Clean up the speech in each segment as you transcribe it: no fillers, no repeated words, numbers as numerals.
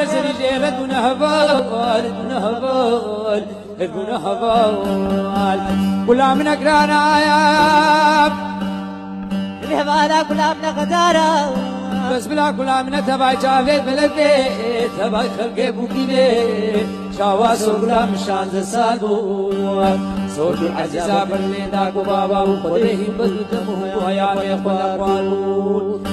رزري جيرد ونهبال ونهبال ونهبال كلها من أقرانا يا الهبالة كلها من غدارة بس بلا كلها من تبع شافيت بلبيت تبع خلقي بوكيني شاواس وكلها من شانز السادو صوت العزيزة برلين داكو بابا وخليه بدو دمه ويا خلا قالون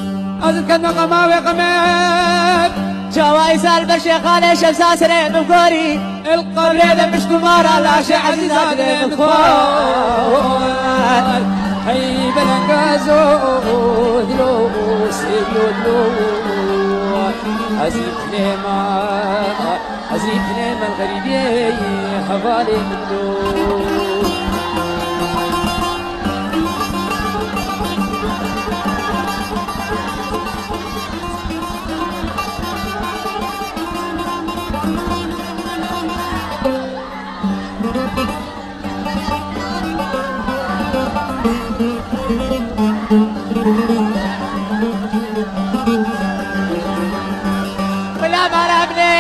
أذن كان مقاما وقمت جوايز البشيخ على شمسة سنين مفوري القبر هذا مش كمارا لا شي عزيزة لين خوار هي بلنقازو دلو سيلو دلو عزيز نيما الغريبية حوالي منو ولا مرابني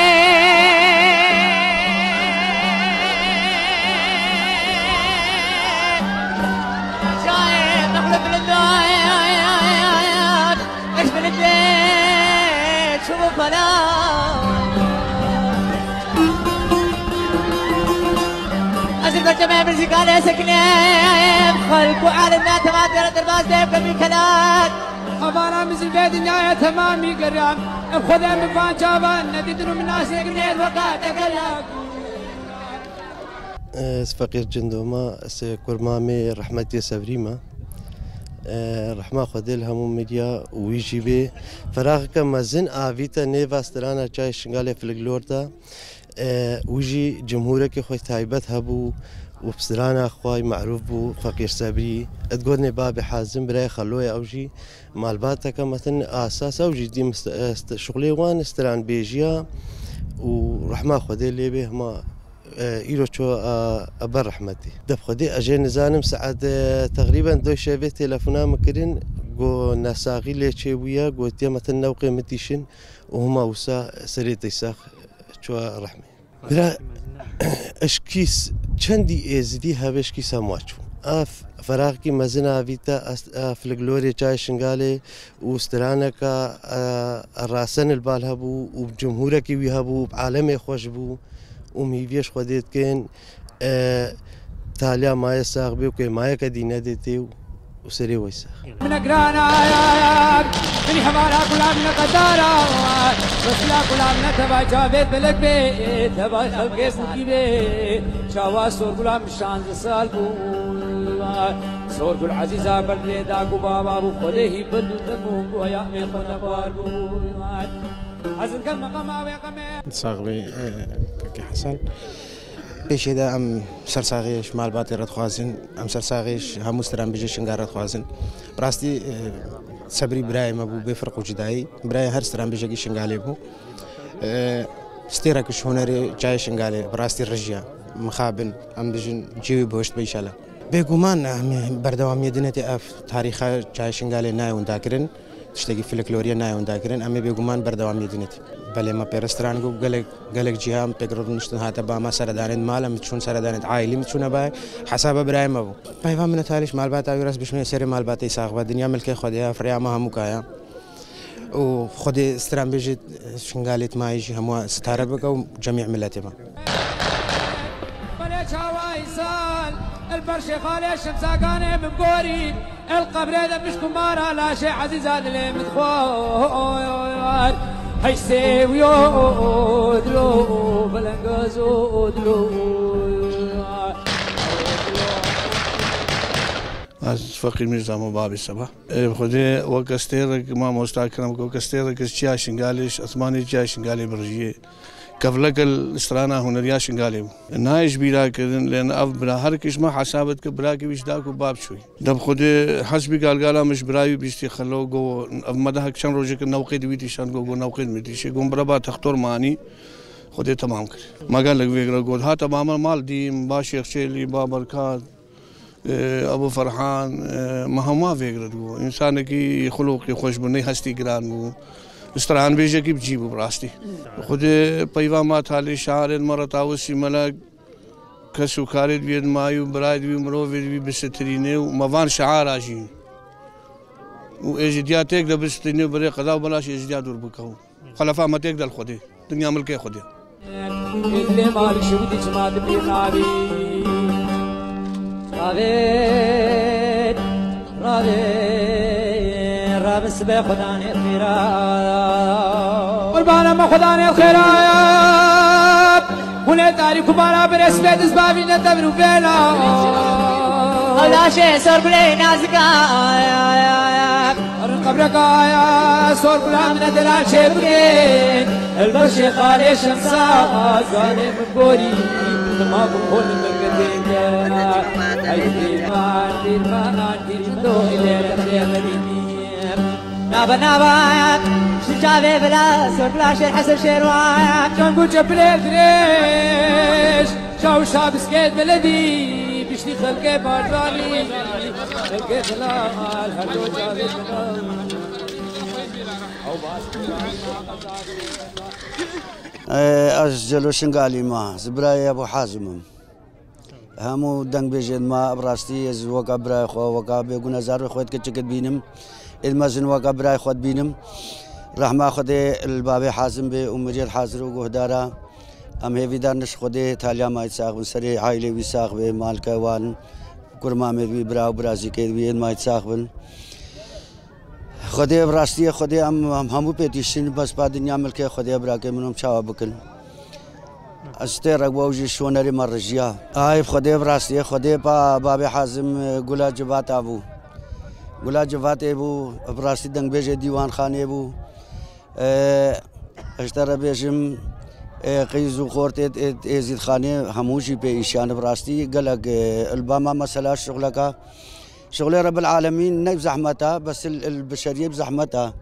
شايف نخلف للدنيا ايش من البيت شوفوا فلا أزل بجمع برزيقانة سكنين خلق وعالمنا تمام درباس ديب كمي كلات أبانا مثل بيت النهاية تمامي قرام بخذها من فان شابان نديدنو من ناس يقنين وقات أقلاك فقير جندوما كرمامي رحمتي سبريما رحمة خديل همو ميديا ويجي بي فراغ كما زن آفيتا نيفا سترانا چاي شنغالي في الجلورتا ويجي جمهورك خوي تايبت هبو وبسرانا اخواي معروف بو فقير سابري تقولني بابي حازم براي خلوي اوجي مالباتك مثلا اساس اوجي دي شغلي وان استران بيجيا ورحمة خدي اللي به ما ايرو شو ابر رحمتي دب خدي اجي نزانم ساعد تقريبا دو شيفي تليفونا مكرين جو نساغي لي تشيويا جو تي مثلا نوقي متيشن وهما وسا سريتي ساخ شو رحمي برا اشكيس چندی ازدی هاوش کی ساموچو اف فراغ کی مزنا فيتا فلغلوري جاي شنغالي واسترانا کا راسن البالهبو وجمهورك ويهبو بعالم خوشبو وميفيش خديت كان تاليا ما يساق بيو كي ما يكدينا ديتي وسري ويساق من أقرانا يا من حمارا كلها من قدارة بس لا كلها من تبع شافيت بلبيت تبع خلقي بوكيني شاواس صور كلها من شانز السالبو صور كل عزيزة برلين داكو بابا وخليه بدو دمه ويا خلا قالون حسن كم مقام ويقمه صاغبي كي حسن بيش هذا ام سرساغيش مال باتي رد خوازن ام سرساغيش هموستران بيجي شنغار رد خوازن براستي صبري براي ما بو بيفرق وجداي براي هر ستران بيجي شنغالي بو ستيرك شونري جاي شنغالي براستي رجيا مخابن ام بيجن جيوي بوشت بيشالا بيغومان بردوام يدنتي اف تاريخ جاي شنغالي ناي ونداكرن تشتغي فلكلوريا ناي ونداكرن امي بيغومان بردوام يدنتي بله ما بيرستران جو قالك جهام بيقرر نشتن هاتا با ما سردانين مالا متشون سردانين عائلي متشون باي حساب برايم ابو باي فهم من تاليش مال باتا ويرس بشنو سيري مال باتا يساق الدنيا ملكي خديها فريا ما هم كايا وخدي استران بيجي شنقاليت ما يجي هم ستاره بقى جميع ملاتهم البرشي خالي الشمساقاني من قوري القبر هذا مش كمارا لا شيء عزيز هذا اللي متخوار هيسي ويودلو بلنقازو دلو از فقیر میرزا بابی صبح خودی وکستیرک ما مستاکرم کو کستیرک چیا شنگالیش اسمانی چیا شنگالی برجیه كفلك الاسترانا هنريا شنقالي نايش بيلا كذن لان اف بلا هركش ما حسابت كبراكي بيش داكو باب شوي دب خدي حسبي قال مش براي بيشتي خلو جو مدهك شان روجك نوقيد ويتي شان جو نوقيد ميتي شي قوم بربا تختار ماني خدي تمام كري ما قال لك فيقرا قول ها تمام مال دي باشيخ شيلي بابركات ابو فرحان ما هو ما فيقرا انسان كي خلقي خوش بني هستي قران استران بيجي بجيبه براستي خود پیغامات حال شعر مرت اوسی ملک کسو کارید بید مایو براید بی مروید بی بسترینه و موان شعار آجی و اجدیات تک ده بسترینه برای قضا و بلاش اجدیات دور بکهو خلفا ما تک دل خوده دنیا ملک خوده اللي مالك شو بدي جماد بينابي رابين رابين راب السبع خداني الخيرات قربانا ما خداني الخيرات ولا تاريخ بانا برسبة اسبابي ندبر وبيلا ولا شيء صار بلي نازكا قبرك يا صور بلا من دلال شبرين البرشي خالي شمسات قالي من بوري ما بقول المرقدين اي ديرمان دو الى الخير نابا شجابي بلا صور بلا شير حسب شيروان كان قوجة بليل دريش شاو شاب سكيت بلدي بيشتي خلقي بارداني خلقي خلال هلو جابي از جلو شنگالی ما زبرای ابو حازم همو دنگ بجن ما براستی از وقا برای خو وقا بگو نظر خود که چکت بینم المزن وقا برای خود بینم رحمه خود الباب حازم به امجد حاضر و گهدارا ام هیوی دارنش خود تالیا ماید ساق بن سری عائله وی ساق به مالک وان کرما می براو برازی که وی ماید ساق بن خدای براستی خدای همو پیتیشن بس بعد دنیا ملک خدای برا که منم چاوا بکن استه رگوجی شونری مرجیا آی خدای براستی خدای با باب حازم گلا جوات ابو گلا جوات ابو براستی دنگ بیجه دیوان خانه ابو اشتر بیجم قیزو خورت ازید خانه هموشی به ایشان براستی گلگ الباما مسئله شغلکا شغل رب العالمين نيب زحمتها بس البشريه بزحمتها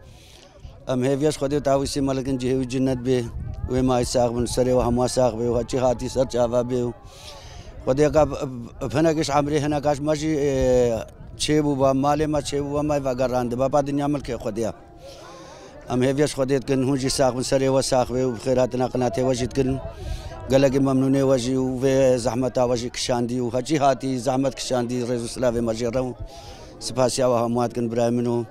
ام هيفيش خدي تاويسي ملكن جهوي جنت به وما يساق من سري وهم ساق به وهاتي هاتي سر جافا به خدي کا هناكش عمري هناكش ماشي چيبو با مال ما چيبو ما وگراند بابا دنيا ملك خدي ام هيفيش خدي كن هو جي ساق من سري وساق به وخيراتنا قناته وجد كن قالك ممنونة وجي وزحمتها وجي كشاندي وهجي هاتي زحمت كشاندي رئيس السلافي مجيرو سباسيا وهموات كن براي منو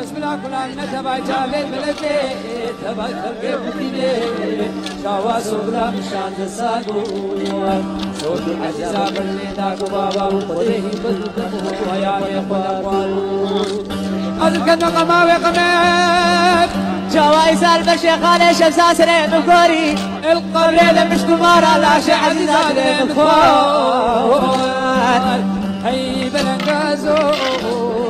بسم الله كلامنا تبع جابر بلدي تبع خلقي بطيبي شاوا صبرا مشان تساقو صوت العزيزة بلني داكو بابا وخذيه بدلتكو ويا يخوالو أذكر نقما وقمت جوائز البشي خالي شمسا سرين وكوري القبر إذا مش تمارا لا شي عزيزة للخوال هي بلنقازو